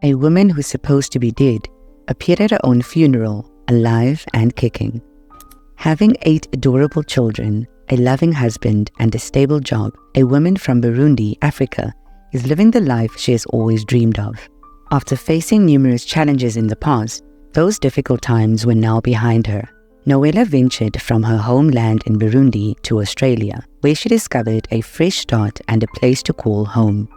A woman who's supposed to be dead appeared at her own funeral, alive and kicking. Having 8 adorable children, a loving husband, and a stable job, a woman from Burundi, Africa, is living the life she has always dreamed of. After facing numerous challenges in the past, those difficult times were now behind her. Noella ventured from her homeland in Burundi to Australia, where she discovered a fresh start and a place to call home.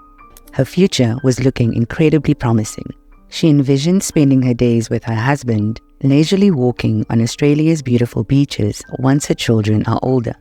Her future was looking incredibly promising. She envisioned spending her days with her husband, leisurely walking on Australia's beautiful beaches once her children are older.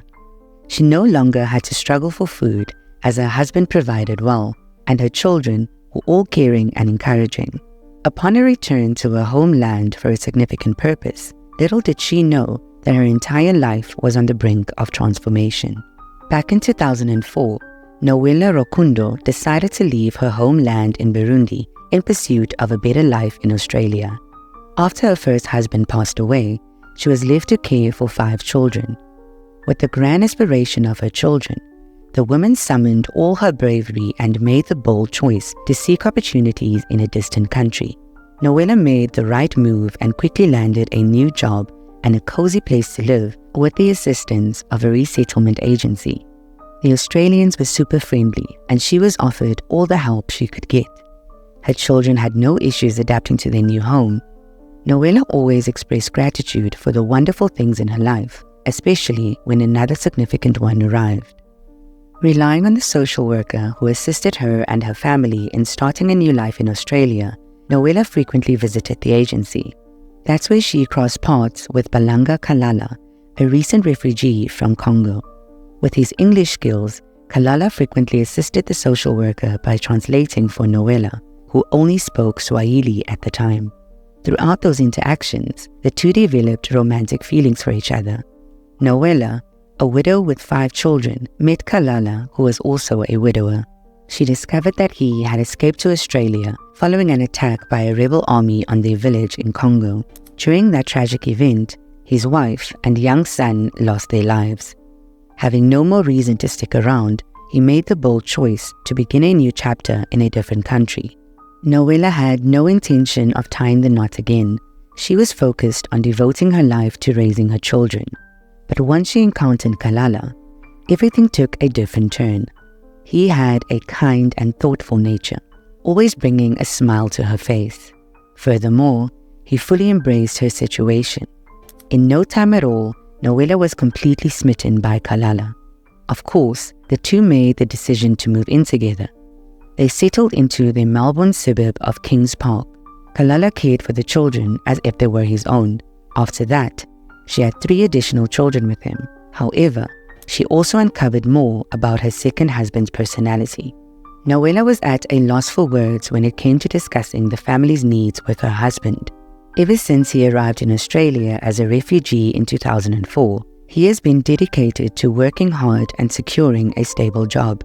She no longer had to struggle for food, as her husband provided well, and her children were all caring and encouraging. Upon her return to her homeland for a significant purpose, little did she know that her entire life was on the brink of transformation. Back in 2004, Noella Rukundo decided to leave her homeland in Burundi in pursuit of a better life in Australia. After her first husband passed away, she was left to care for 5 children. With the grand aspiration of her children, the woman summoned all her bravery and made the bold choice to seek opportunities in a distant country. Noella made the right move and quickly landed a new job and a cozy place to live with the assistance of a resettlement agency. The Australians were super friendly and she was offered all the help she could get. Her children had no issues adapting to their new home. Noella always expressed gratitude for the wonderful things in her life, especially when another significant one arrived. Relying on the social worker who assisted her and her family in starting a new life in Australia, Noella frequently visited the agency. That's where she crossed paths with Balanga Kalala, a recent refugee from Congo. With his English skills, Kalala frequently assisted the social worker by translating for Noella, who only spoke Swahili at the time. Throughout those interactions, the two developed romantic feelings for each other. Noella, a widow with 5 children, met Kalala, who was also a widower. She discovered that he had escaped to Australia following an attack by a rebel army on their village in Congo. During that tragic event, his wife and young son lost their lives. Having no more reason to stick around, he made the bold choice to begin a new chapter in a different country. Noella had no intention of tying the knot again. She was focused on devoting her life to raising her children. But once she encountered Kalala, everything took a different turn. He had a kind and thoughtful nature, always bringing a smile to her face. Furthermore, he fully embraced her situation. In no time at all, Noella was completely smitten by Kalala. Of course, the two made the decision to move in together. They settled into the Melbourne suburb of Kings Park. Kalala cared for the children as if they were his own. After that, she had 3 additional children with him. However, she also uncovered more about her second husband's personality. Noella was at a loss for words when it came to discussing the family's needs with her husband. Ever since he arrived in Australia as a refugee in 2004, he has been dedicated to working hard and securing a stable job.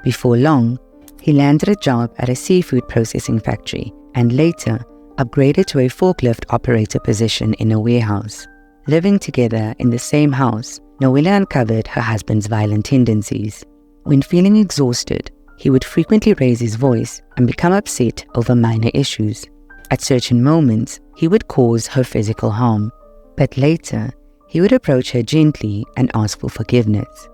Before long, he landed a job at a seafood processing factory and later upgraded to a forklift operator position in a warehouse. Living together in the same house, Noella uncovered her husband's violent tendencies. When feeling exhausted, he would frequently raise his voice and become upset over minor issues. At certain moments, he would cause her physical harm, but later, he would approach her gently and ask for forgiveness.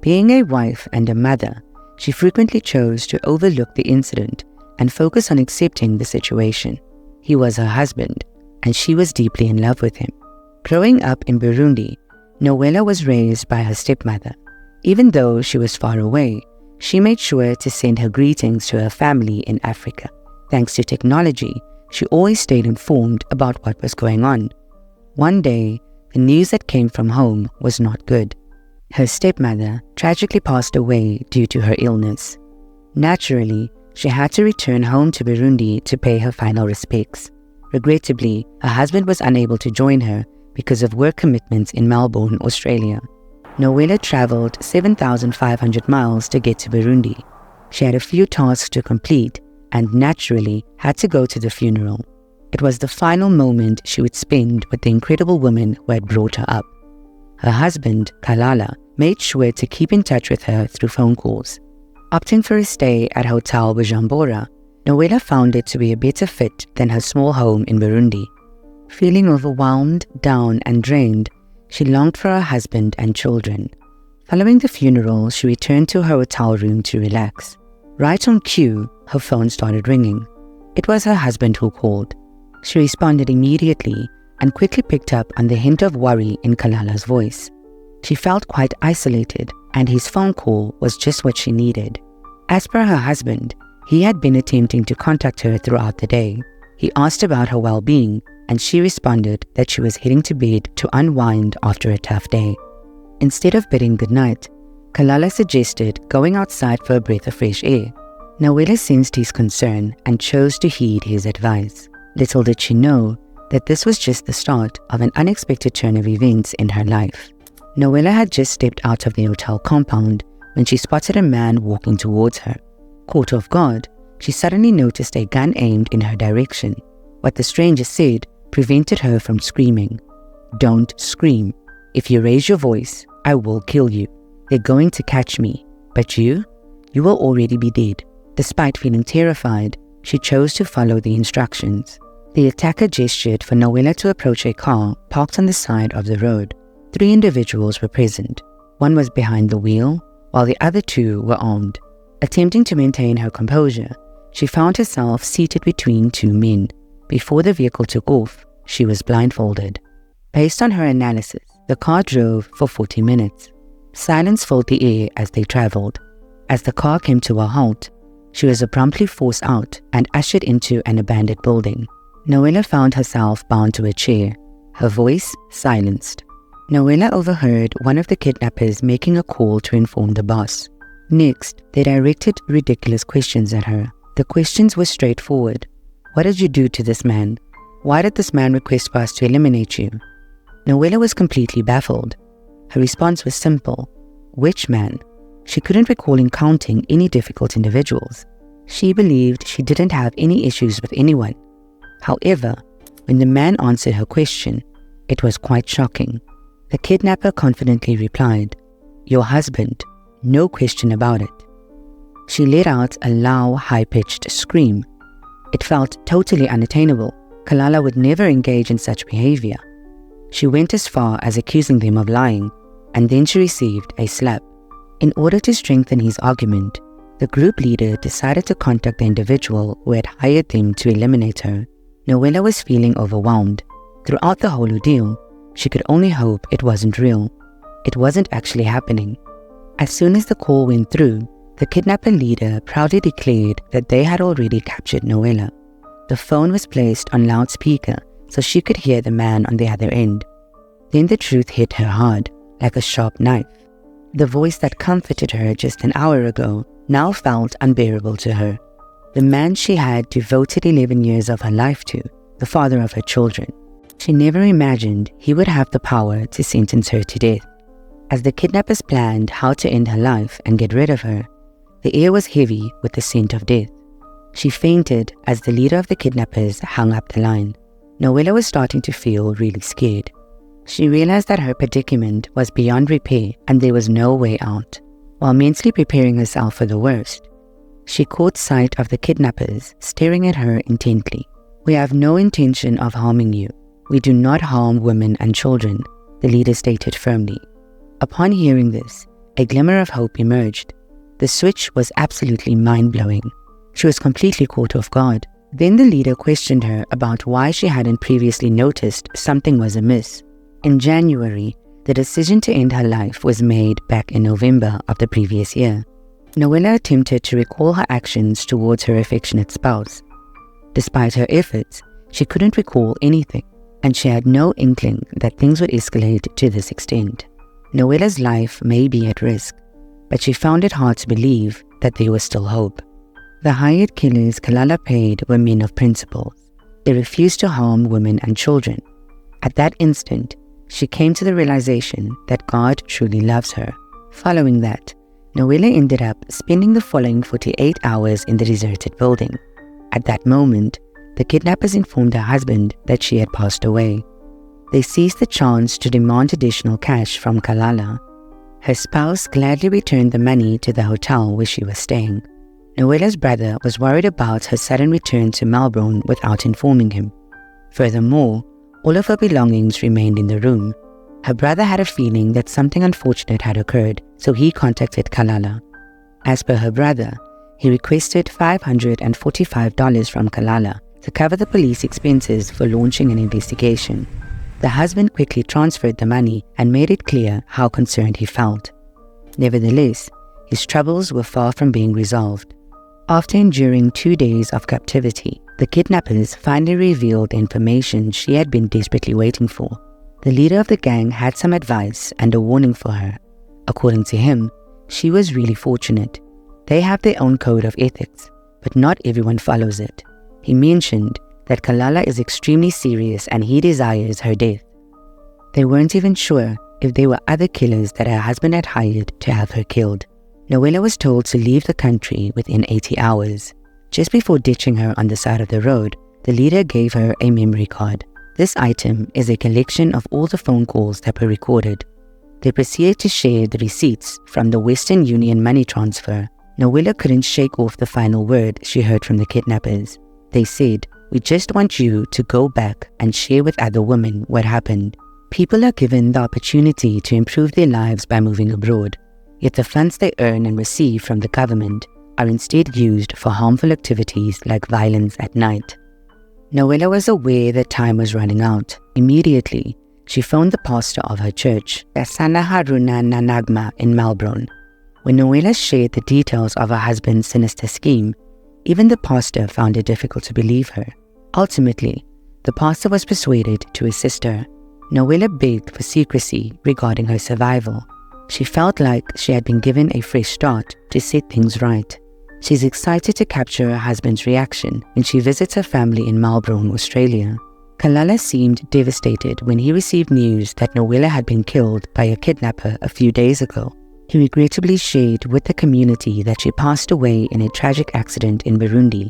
Being a wife and a mother, she frequently chose to overlook the incident and focus on accepting the situation. He was her husband, and she was deeply in love with him. Growing up in Burundi, Noella was raised by her stepmother. Even though she was far away, she made sure to send her greetings to her family in Africa. Thanks to technology, she always stayed informed about what was going on. One day, the news that came from home was not good. Her stepmother tragically passed away due to her illness. Naturally, she had to return home to Burundi to pay her final respects. Regrettably, her husband was unable to join her because of work commitments in Melbourne, Australia. Noella traveled 7,500 miles to get to Burundi. She had a few tasks to complete and naturally had to go to the funeral. It was the final moment she would spend with the incredible woman who had brought her up. Her husband, Kalala, made sure to keep in touch with her through phone calls. Opting for a stay at Hotel Bujumbura, Noella found it to be a better fit than her small home in Burundi. Feeling overwhelmed, down and drained, she longed for her husband and children. Following the funeral, she returned to her hotel room to relax. Right on cue, her phone started ringing. It was her husband who called. She responded immediately and quickly picked up on the hint of worry in Kalala's voice. She felt quite isolated, and his phone call was just what she needed. As per her husband, he had been attempting to contact her throughout the day. He asked about her well-being, and she responded that she was heading to bed to unwind after a tough day. Instead of bidding goodnight, Kalala suggested going outside for a breath of fresh air. Noella sensed his concern and chose to heed his advice. Little did she know that this was just the start of an unexpected turn of events in her life. Noella had just stepped out of the hotel compound when she spotted a man walking towards her. Caught off guard, she suddenly noticed a gun aimed in her direction. What the stranger said prevented her from screaming. "Don't scream. If you raise your voice, I will kill you. They're going to catch me. But you will already be dead." Despite feeling terrified, she chose to follow the instructions. The attacker gestured for Noella to approach a car parked on the side of the road. 3 individuals were present. One was behind the wheel, while the other 2 were armed. Attempting to maintain her composure, she found herself seated between 2 men. Before the vehicle took off, she was blindfolded. Based on her analysis, the car drove for 40 minutes. Silence filled the air as they traveled. As the car came to a halt, she was abruptly forced out and ushered into an abandoned building. Noella found herself bound to a chair, her voice silenced. Noella overheard one of the kidnappers making a call to inform the boss. Next, they directed ridiculous questions at her. The questions were straightforward. What did you do to this man? Why did this man request for us to eliminate you? Noella was completely baffled. Her response was simple. Which man? She couldn't recall encountering any difficult individuals. She believed she didn't have any issues with anyone. However, when the man answered her question, it was quite shocking. The kidnapper confidently replied, "Your husband, no question about it." She let out a loud, high-pitched scream. It felt totally unattainable. Kalala would never engage in such behavior. She went as far as accusing them of lying, and then she received a slap. In order to strengthen his argument, the group leader decided to contact the individual who had hired them to eliminate her. Noella was feeling overwhelmed. Throughout the whole ordeal, she could only hope it wasn't real. It wasn't actually happening. As soon as the call went through, the kidnapper leader proudly declared that they had already captured Noella. The phone was placed on loudspeaker so she could hear the man on the other end. Then the truth hit her hard, like a sharp knife. The voice that comforted her just an hour ago now felt unbearable to her. The man she had devoted 11 years of her life to, the father of her children. She never imagined he would have the power to sentence her to death. As the kidnappers planned how to end her life and get rid of her, the air was heavy with the scent of death. She fainted as the leader of the kidnappers hung up the line. Noella was starting to feel really scared. She realized that her predicament was beyond repair and there was no way out. While mentally preparing herself for the worst, she caught sight of the kidnappers staring at her intently. "We have no intention of harming you. We do not harm women and children," the leader stated firmly. Upon hearing this, a glimmer of hope emerged. The switch was absolutely mind-blowing. She was completely caught off guard. Then the leader questioned her about why she hadn't previously noticed something was amiss. In January, the decision to end her life was made back in November of the previous year. Noella attempted to recall her actions towards her affectionate spouse. Despite her efforts, she couldn't recall anything, and she had no inkling that things would escalate to this extent. Noella's life may be at risk, but she found it hard to believe that there was still hope. The hired killers Kalala paid were men of principles. They refused to harm women and children. At that instant, she came to the realization that God truly loves her. Following that, Noella ended up spending the following 48 hours in the deserted building. At that moment, the kidnappers informed her husband that she had passed away. They seized the chance to demand additional cash from Kalala. Her spouse gladly returned the money to the hotel where she was staying. Noella's brother was worried about her sudden return to Melbourne without informing him. Furthermore, all of her belongings remained in the room. Her brother had a feeling that something unfortunate had occurred, so he contacted Kalala. As per her brother, he requested $545 from Kalala to cover the police expenses for launching an investigation. The husband quickly transferred the money and made it clear how concerned he felt. Nevertheless, his troubles were far from being resolved. After enduring 2 days of captivity, the kidnappers finally revealed the information she had been desperately waiting for. The leader of the gang had some advice and a warning for her. According to him, she was really fortunate. They have their own code of ethics, but not everyone follows it. He mentioned that Kalala is extremely serious and he desires her death. They weren't even sure if there were other killers that her husband had hired to have her killed. Noella was told to leave the country within 80 hours. Just before ditching her on the side of the road, the leader gave her a memory card. This item is a collection of all the phone calls that were recorded. They proceeded to share the receipts from the Western Union money transfer. Noella couldn't shake off the final word she heard from the kidnappers. They said, "We just want you to go back and share with other women what happened." People are given the opportunity to improve their lives by moving abroad, yet the funds they earn and receive from the government are instead used for harmful activities like violence at night. Noella was aware that time was running out. Immediately, she phoned the pastor of her church, Asana Haruna Nanagma in Melbourne. When Noella shared the details of her husband's sinister scheme, even the pastor found it difficult to believe her. Ultimately, the pastor was persuaded to assist her. Noella begged for secrecy regarding her survival. She felt like she had been given a fresh start to set things right. She's excited to capture her husband's reaction when she visits her family in Melbourne, Australia. Kalala seemed devastated when he received news that Noella had been killed by a kidnapper a few days ago. He regrettably shared with the community that she passed away in a tragic accident in Burundi.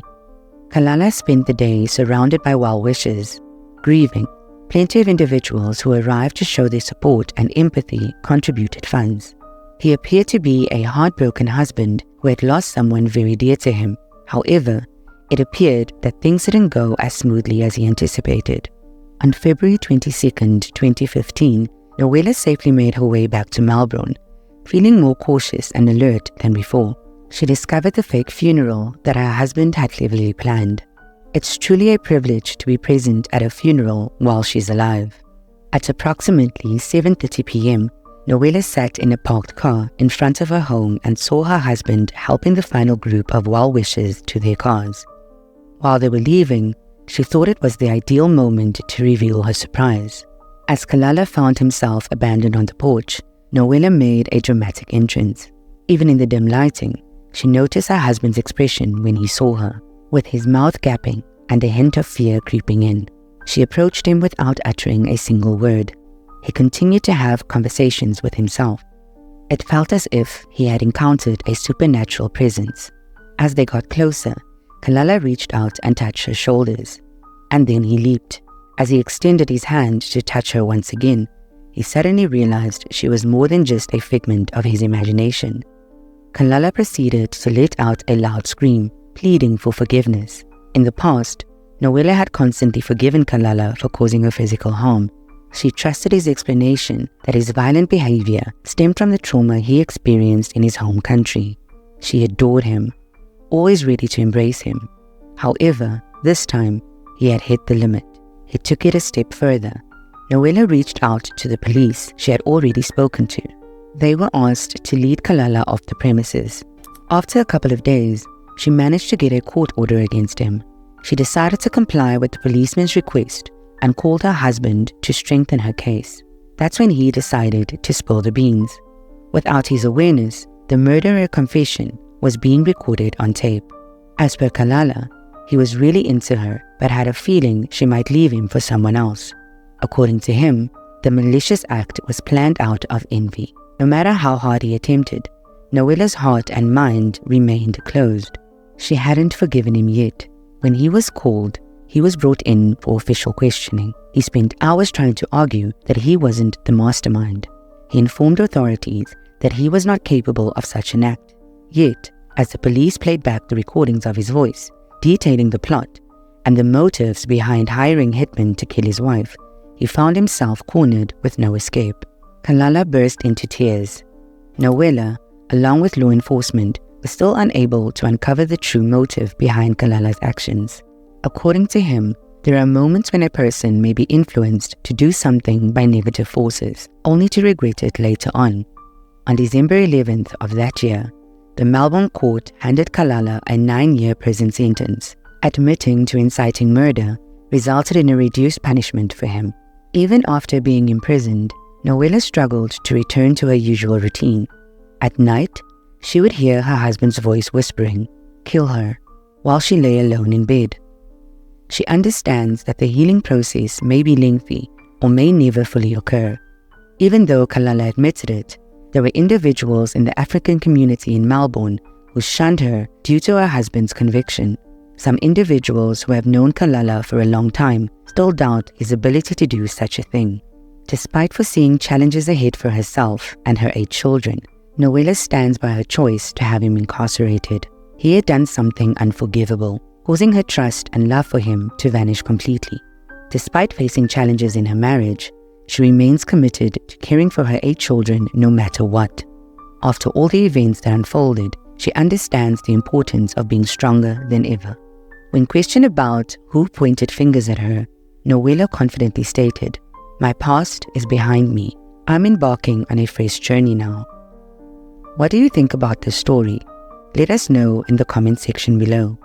Kalala spent the day surrounded by well-wishers, grieving. Plenty of individuals who arrived to show their support and empathy contributed funds. He appeared to be a heartbroken husband who had lost someone very dear to him. However, it appeared that things didn't go as smoothly as he anticipated. On February 22, 2015, Noella safely made her way back to Melbourne. Feeling more cautious and alert than before, she discovered the fake funeral that her husband had cleverly planned. It's truly a privilege to be present at a funeral while she's alive. At approximately 7:30 p.m., Noella sat in a parked car in front of her home and saw her husband helping the final group of well-wishers to their cars. While they were leaving, she thought it was the ideal moment to reveal her surprise. As Kalala found himself abandoned on the porch, Noella made a dramatic entrance. Even in the dim lighting, she noticed her husband's expression when he saw her, with his mouth gaping and a hint of fear creeping in. She approached him without uttering a single word. He continued to have conversations with himself. It felt as if he had encountered a supernatural presence. As they got closer, Kalala reached out and touched her shoulders. And then he leaped. As he extended his hand to touch her once again, he suddenly realized she was more than just a figment of his imagination. Kalala proceeded to let out a loud scream, pleading for forgiveness. In the past, Noella had constantly forgiven Kalala for causing her physical harm. She trusted his explanation that his violent behavior stemmed from the trauma he experienced in his home country. She adored him, always ready to embrace him. However, this time, he had hit the limit. He took it a step further. Noella reached out to the police she had already spoken to. They were asked to lead Kalala off the premises. After a couple of days, she managed to get a court order against him. She decided to comply with the policeman's request and called her husband to strengthen her case. That's when he decided to spill the beans. Without his awareness, the murderer confession was being recorded on tape. As per Kalala, he was really into her but had a feeling she might leave him for someone else. According to him, the malicious act was planned out of envy. No matter how hard he attempted, Noella's heart and mind remained closed. She hadn't forgiven him yet. When he was called, he was brought in for official questioning. He spent hours trying to argue that he wasn't the mastermind. He informed authorities that he was not capable of such an act. Yet, as the police played back the recordings of his voice, detailing the plot and the motives behind hiring hitmen to kill his wife. He found himself cornered with no escape. Kalala burst into tears. Noella, along with law enforcement, was still unable to uncover the true motive behind Kalala's actions. According to him, there are moments when a person may be influenced to do something by negative forces, only to regret it later on. On December 11th of that year, the Melbourne court handed Kalala a 9-year prison sentence. Admitting to inciting murder resulted in a reduced punishment for him. Even after being imprisoned, Noella struggled to return to her usual routine. At night, she would hear her husband's voice whispering, "Kill her," while she lay alone in bed. She understands that the healing process may be lengthy or may never fully occur. Even though Kalala admitted it, there were individuals in the African community in Melbourne who shunned her due to her husband's conviction. Some individuals who have known Kalala for a long time still doubt his ability to do such a thing. Despite foreseeing challenges ahead for herself and her 8 children, Noella stands by her choice to have him incarcerated. He had done something unforgivable, causing her trust and love for him to vanish completely. Despite facing challenges in her marriage, she remains committed to caring for her 8 children no matter what. After all the events that unfolded, she understands the importance of being stronger than ever. When questioned about who pointed fingers at her, Noella confidently stated, "My past is behind me. I'm embarking on a fresh journey now." What do you think about this story? Let us know in the comment section below.